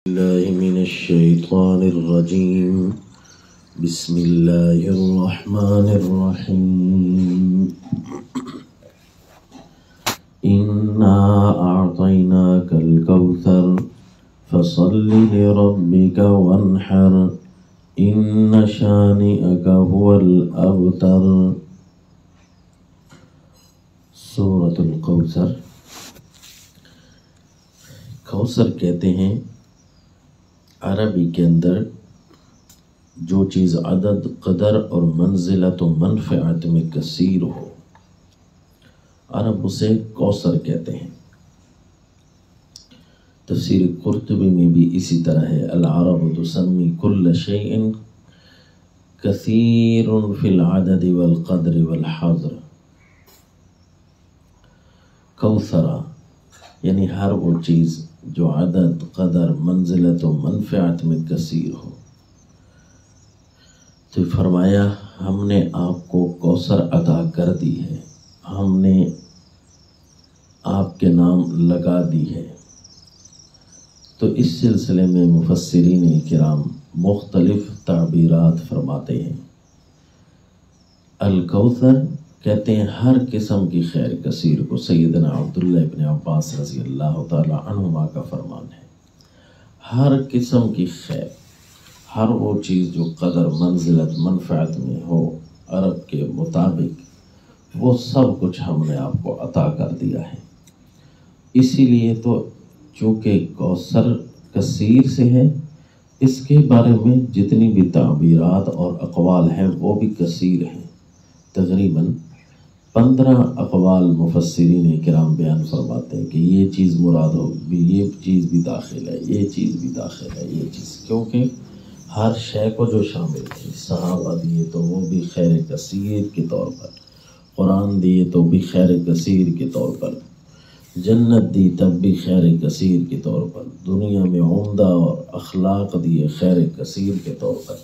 الله من الشيطان الرجيم. بسم الله الرحمن الرحيم. إنا أعطيناك الكوثر فصل لربك وانحر إن شانئك هو الأبتر. سورة الکوثر. کوثر کہتے ہیں عربی کے اندر جو چیز عدد، قدر اور منزلت و منفعت میں کثیر ہو، عرب اسے کوثر کہتے ہیں۔ تفسیر قرطبی میں بھی اسی طرح ہے، العرب تسمی کل شیء کثیر فی العدد والقدر والحظر۔ کوثرہ یعنی ہر وہ چیز جو عدد، قدر، منزلت و منفعت میں کثیر ہو۔ تو فرمایا ہم نے آپ کو کوثر عطا کر دی ہے، ہم نے آپ کے نام لگا دی ہے۔ تو اس سلسلے میں مفسرین کرام مختلف تعبیرات فرماتے ہیں۔ الکوثر کہتے ہیں ہر قسم کی خیر کثیر کو۔ سیدنا عبداللہ ابن عباس رضی اللہ تعالی عنہما کا فرمان ہے، ہر قسم کی خیر، ہر وہ چیز جو قدر، منزلت، منفعت میں ہو عرب کے مطابق، وہ سب کچھ ہم نے آپ کو عطا کر دیا ہے۔ اسی لیے تو چونکہ کوثر کثیر سے ہے، اس کے بارے میں جتنی بھی تعبیرات اور اقوال ہیں وہ بھی کثیر ہیں۔ تقریباً 15 اقوال مفسرین کرام بیان فرماتے ہیں کہ یہ چیز مراد ہو، یہ چیز بھی داخل ہے، یہ چیز بھی داخل ہے، یہ چیز، کیونکہ ہر شے کو جو شامل تھی، صحابہ دیے تو وہ بھی خیر کثیر کے طور پر، قرآن دیے تو بھی خیر کثیر کے طور پر، جنت دی تب بھی خیر کثیر کے طور پر، دنیا میں عمدہ اور اخلاق دیے خیر کثیر کے طور پر۔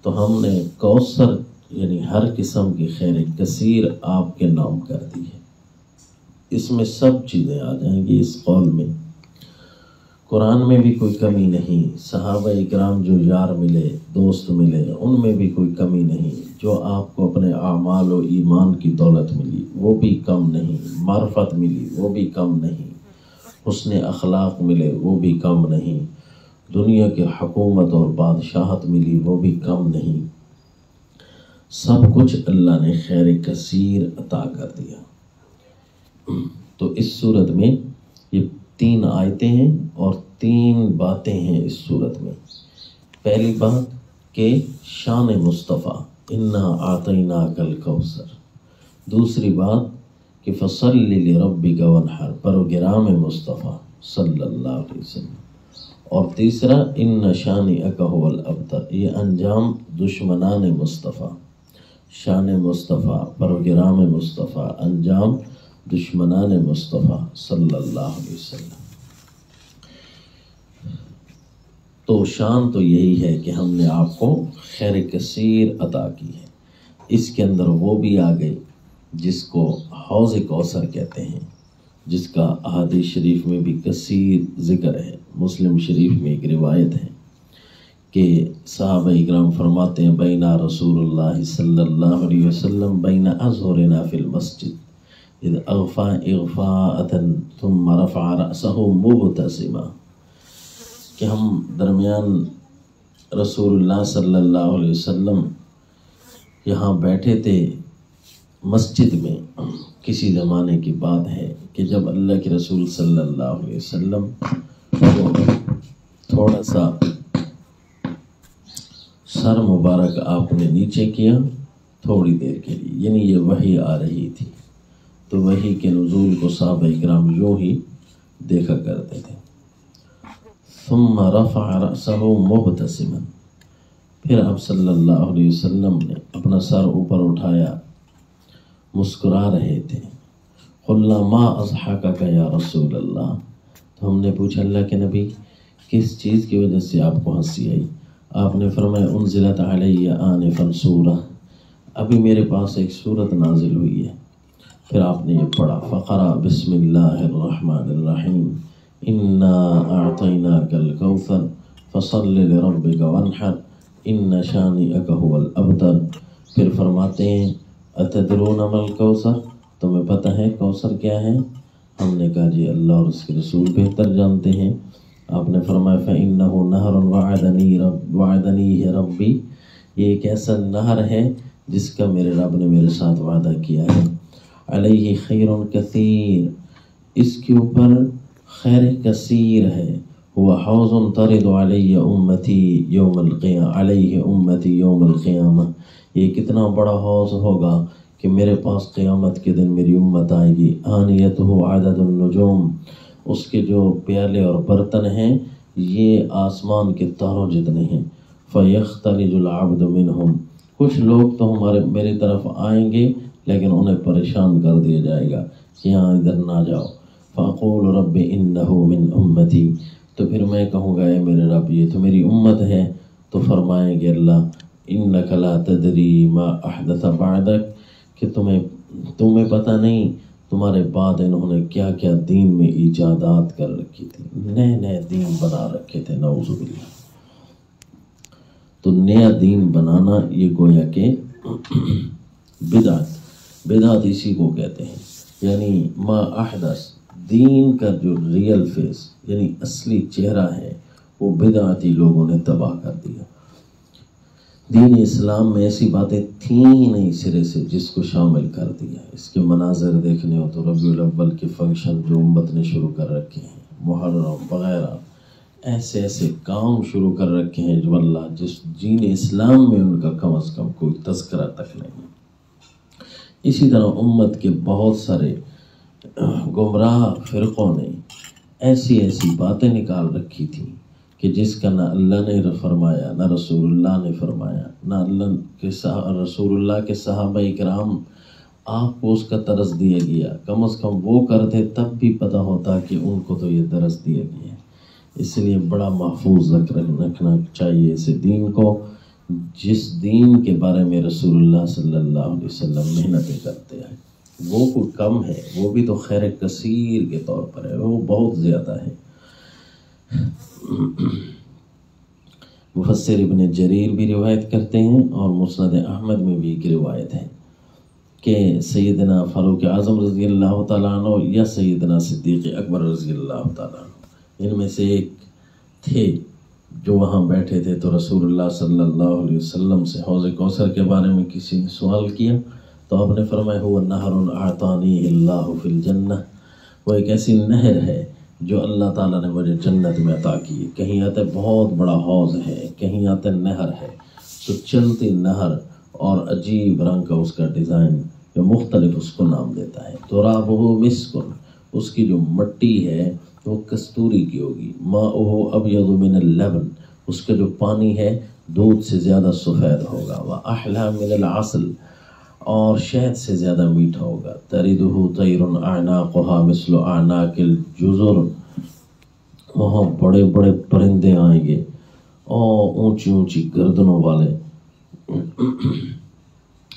تو ہم نے کوثر یعنی ہر قسم کی خیر کثیر آپ کے نام کر دی ہے۔ اس میں سب چیزیں آ جائیں گی اس قول میں۔ قرآن میں بھی کوئی کمی نہیں، صحابہ اکرام جو یار ملے، دوست ملے، ان میں بھی کوئی کمی نہیں، جو آپ کو اپنے اعمال و ایمان کی دولت ملی وہ بھی کم نہیں، معرفت ملی وہ بھی کم نہیں، حسن اخلاق ملے وہ بھی کم نہیں، دنیا کی حکومت اور بادشاہت ملی وہ بھی کم نہیں، سب کچھ اللہ نے خیر کثیر عطا کر دیا۔ تو اس صورت میں یہ 3 آیتیں ہیں اور 3 باتیں ہیں اس صورت میں۔ پہلی بات کہ شان مصطفیٰ، انا اعطیناک الکوثر۔ دوسری بات کہ فصل لربک وانحر، پروگرام مصطفیٰ صلی اللہ علیہ وسلم۔ اور تیسرا ان شانئک هو الابتر، یہ انجام دشمنان مصطفیٰ، شان مصطفیٰ، پروگرام مصطفیٰ، انجام دشمنان مصطفیٰ صلی اللہ علیہ وسلم۔ تو شان تو یہی ہے کہ ہم نے آپ کو خیر کثیر عطا کی ہے۔ اس کے اندر وہ بھی آ گئے جس کو حوض کوثر کہتے ہیں، جس کا احادیث شریف میں بھی کثیر ذکر ہے۔ مسلم شریف میں ایک روایت ہے کہ صحابہ اکرام فرماتے ہیں بینا رسول اللہ صلی اللہ علیہ وسلم بین اظہرنا فی المسجد اذ اغفا اغفاءۃ ثم رفع رأسہ مبتسما، کہ ہم درمیان رسول اللہ صلی اللہ علیہ وسلم یہاں بیٹھے تھے مسجد میں۔ کسی زمانے کی بات ہے کہ جب اللہ کے رسول صلی اللہ علیہ وسلم کو تھوڑا سا سر مبارک آپ نے نیچے کیا تھوڑی دیر کے لیے، یعنی یہ وحی آ رہی تھی، تو وحی کے نزول کو صحابہ اکرام یوں ہی دیکھا کرتے تھے۔ ثم رفع رأسہ مبتسما، پھر آپ صلی اللہ علیہ وسلم نے اپنا سر اوپر اٹھایا، مسکرا رہے تھے۔ قلنا ما اضحکک یا رسول اللہ، تو ہم نے پوچھا اللہ کے نبی کس چیز کی وجہ سے آپ کو ہنسی آئی؟ آپ نے فرمایا انزلت علی آنفا سورہ، ابھی میرے پاس ایک سورت نازل ہوئی ہے۔ پھر آپ نے یہ پڑھا فقرأ بسم اللہ الرحمن الرحیم انا اعطیناک الکوثر فصل لربک وانحر ان شانئک هو الابتر۔ پھر فرماتے ہیں اتدرون ما الکوثر، تمہیں پتہ ہے کوثر کیا ہے؟ ہم نے کہا جی اللہ اور اس کے رسول بہتر جانتے ہیں۔ آپ نے فرمایا فإنه نہر وعدنیہ ربی، یہ ایک ایسا نہر ہے جس کا میرے رب نے میرے ساتھ وعدہ کیا ہے۔ علیہ خیر کثیر، اس کے اوپر خیر کثیر ہے۔ وہ حوض ترد علیہ امتی یوم القیامہ، علیہ امتی یوم القیامہ، یہ کتنا بڑا حوض ہوگا کہ میرے پاس قیامت کے دن میری امت آئے گی۔ آنیتہ عدد النجوم، اس کے جو پیالے اور برتن ہیں یہ آسمان کے تاروں جتنے ہیں۔ فیختلج العبد منہم، کچھ لوگ تو میری طرف آئیں گے لیکن انہیں پریشان کر دیا جائے گا کہ یہاں ادھر نہ جاؤ۔ فاقول رب انہ من امتی، تو پھر میں کہوں گا اے میرے رب یہ تو میری امت ہے۔ تو فرمائیں گے اللہ انک لا تدری ما احدث بعدک، کہ تمہیں پتہ نہیں تمہارے بعد انہوں نے کیا کیا دین میں ایجادات کر رکھی تھی، نئے نئے دین بنا رکھے تھے، نعوذ باللہ۔ تو نیا دین بنانا یہ گویا کہ بدعت اسی کو کہتے ہیں، یعنی ما احدث، دین کا جو ریئل فیس یعنی اصلی چہرہ ہے وہ بدعتی لوگوں نے تباہ کر دیا۔ دین اسلام میں ایسی باتیں تھیں نہیں سرے سے جس کو شامل کر دیا۔ اس کے مناظر دیکھنے ہو تو ربیع الاول کے فنکشن جو امت نے شروع کر رکھے ہیں، محرم وغیرہ، ایسے ایسے کام شروع کر رکھے ہیں جو اللہ جس دین اسلام میں ان کا کم از کم کوئی تذکرہ تک نہیں۔ اسی طرح امت کے بہت سارے گمراہ فرقوں نے ایسی ایسی باتیں نکال رکھی تھیں کہ جس کا نہ اللہ نے فرمایا نہ رسول اللہ نے فرمایا، نہ اللہ کے رسول اللہ کے صحابہ کرام آپ کو اس کا درس دیا گیا۔ کم از کم وہ کرتے تب بھی پتہ ہوتا کہ ان کو تو یہ درس دیا گیا ہے۔ اس لیے بڑا محفوظ رکھنا چاہیے اسے دین کو، جس دین کے بارے میں رسول اللہ صلی اللہ علیہ وسلم محنتیں کرتے ہیں۔ وہ کوئی کم ہے، وہ بھی تو خیر کثیر کے طور پر ہے، وہ بہت زیادہ ہے۔ مفسر ابن جریر بھی روایت کرتے ہیں اور مسند احمد میں بھی ایک روایت ہے کہ سیدنا فاروق اعظم رضی اللہ تعالیٰ عنہ یا سیدنا صدیق اکبر رضی اللہ تعالیٰ عنہ، ان میں سے ایک تھے جو وہاں بیٹھے تھے، تو رسول اللہ صلی اللہ علیہ وسلم سے حوض کوثر کے بارے میں کسی نے سوال کیا تو آپ نے فرمایا ہوا نہر اعطانی اللہ فی الجنہ، وہ ایک ایسی نہر ہے جو اللہ تعالیٰ نے مجھے جنت میں عطا کی۔ کہیں آتے بہت بڑا حوض ہے، کہیں آتے نہر ہے، تو چلتی نہر اور عجیب رنگ کا اس کا ڈیزائن جو مختلف اس کو نام دیتا ہے۔ ترابہ مسکن، اس کی جو مٹی ہے وہ کستوری کی ہوگی۔ ماؤہ ابیض من اللبن، اس کا جو پانی ہے دودھ سے زیادہ سفید ہوگا۔ واحلی من العسل، اور شہد سے زیادہ میٹھا ہوگا۔ تردہ طیر اعناقها مثل اعناق الجزر، وہاں بڑے بڑے پرندے آئیں گے اور اونچی اونچی گردنوں والے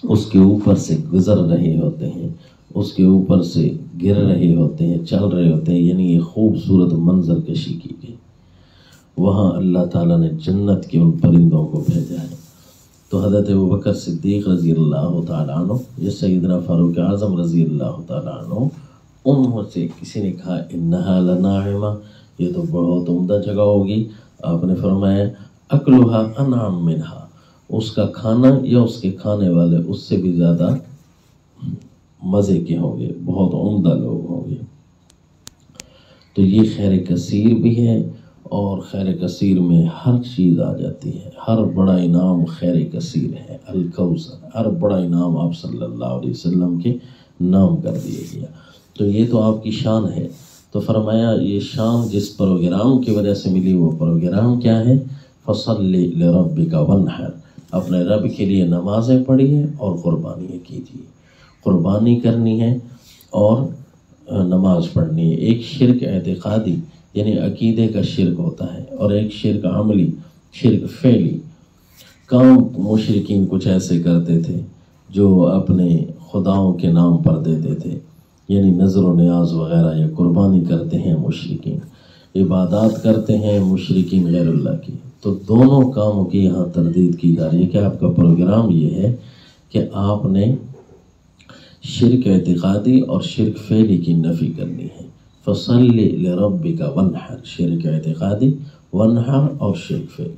اس کے اوپر سے گزر رہے ہوتے ہیں، اس کے اوپر سے گر رہے ہوتے ہیں، چل رہے ہوتے ہیں، یعنی یہ خوبصورت منظر کشی کی گئی۔ وہاں اللہ تعالیٰ نے جنت کے ان پرندوں کو بھیجا ہے۔ تو حضرت ابوبکر صدیق رضی اللہ تعالیٰ عنہ یا سیدنا فاروق اعظم رضی اللہ تعالیٰ عنہ، انہوں سے کسی نے کہا انہا لناعمہ، یہ تو بہت عمدہ جگہ ہوگی۔ آپ نے فرمایا اکلھا انعم منہا، اس کا کھانا یا اس کے کھانے والے اس سے بھی زیادہ مزے کے ہوں گے، بہت عمدہ لوگ ہوں گے۔ تو یہ خیر کثیر بھی ہے، اور خیر کثیر میں ہر چیز آ جاتی ہے۔ ہر بڑا انعام خیر کثیر ہے، الکوثر، ہر بڑا انعام آپ صلی اللہ علیہ وسلم کے نام کر دیا گیا۔ تو یہ تو آپ کی شان ہے۔ تو فرمایا یہ شان جس پروگرام کی وجہ سے ملی، وہ پروگرام کیا ہے؟ فصلی لربک وانحر، اپنے رب کے لیے نمازیں پڑھیے اور قربانیاں کیجیے۔ قربانی کرنی ہے اور نماز پڑھنی ہے۔ ایک شرک اعتقادی یعنی عقیدے کا شرک ہوتا ہے، اور ایک شرک عملی، شرک فعلی۔ کام مشرکین کچھ ایسے کرتے تھے جو اپنے خداؤں کے نام پر دیتے تھے، یعنی نذر و نیاز وغیرہ یا قربانی کرتے ہیں مشرکین، عبادات کرتے ہیں مشرکین غیر اللہ کی۔ تو دونوں کاموں کی یہاں تردید کی جا رہی ہے کہ آپ کا پروگرام یہ ہے کہ آپ نے شرک اعتقادی اور شرک فعلی کی نفی کرنی ہے۔ فصلی لربک وانحر، شرک اعتقادی، وانحر اور شرک فعلی،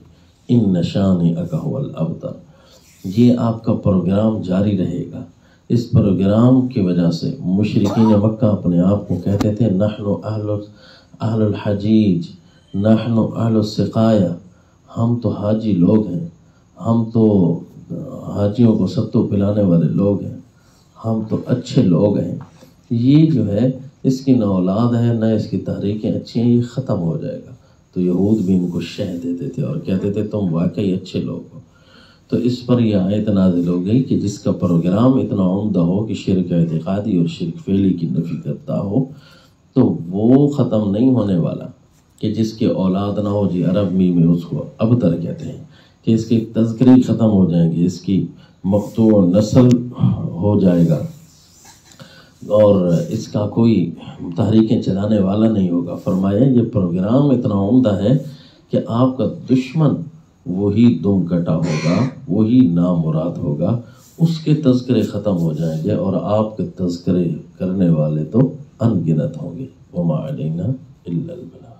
ان شانئک ھو الابتر۔ یہ آپ کا پروگرام جاری رہے گا۔ اس پروگرام کی وجہ سے مشرکین مکہ اپنے آپ کو کہتے تھے نحن اہل الحجیج، نحن اہل السقایہ، ہم تو حاجی لوگ ہیں، ہم تو حاجیوں کو ستو پلانے والے لوگ ہیں، ہم تو اچھے لوگ ہیں۔ یہ جو ہے اس کی نہ اولاد ہے نہ اس کی تحریکیں اچھی ہیں، یہ ختم ہو جائے گا۔ تو یہود بھی ان کو شہ دیتے تھے اور کہتے تھے تم واقعی اچھے لوگ ہو۔ تو اس پر یہ آیت نازل ہو گئی کہ جس کا پروگرام اتنا عمدہ ہو کہ شرک اعتقادی اور شرک فعلی کی نفی کرتا ہو، تو وہ ختم نہیں ہونے والا کہ جس کی اولاد نہ ہو۔ جی عربی میں اس کو ابتر کہتے ہیں کہ اس کی تذکری ختم ہو جائیں گے، اس کی مقطوع نسل ہو جائے گا اور اس کا کوئی تحریکیں چلانے والا نہیں ہوگا۔ فرمایا یہ پروگرام اتنا عمدہ ہے کہ آپ کا دشمن وہی دم کٹا ہوگا، وہی نامراد ہوگا، اس کے تذکرے ختم ہو جائیں گے اور آپ کے تذکرے کرنے والے تو ان گنت ہوں گے۔ وما علینا الا البلاغ۔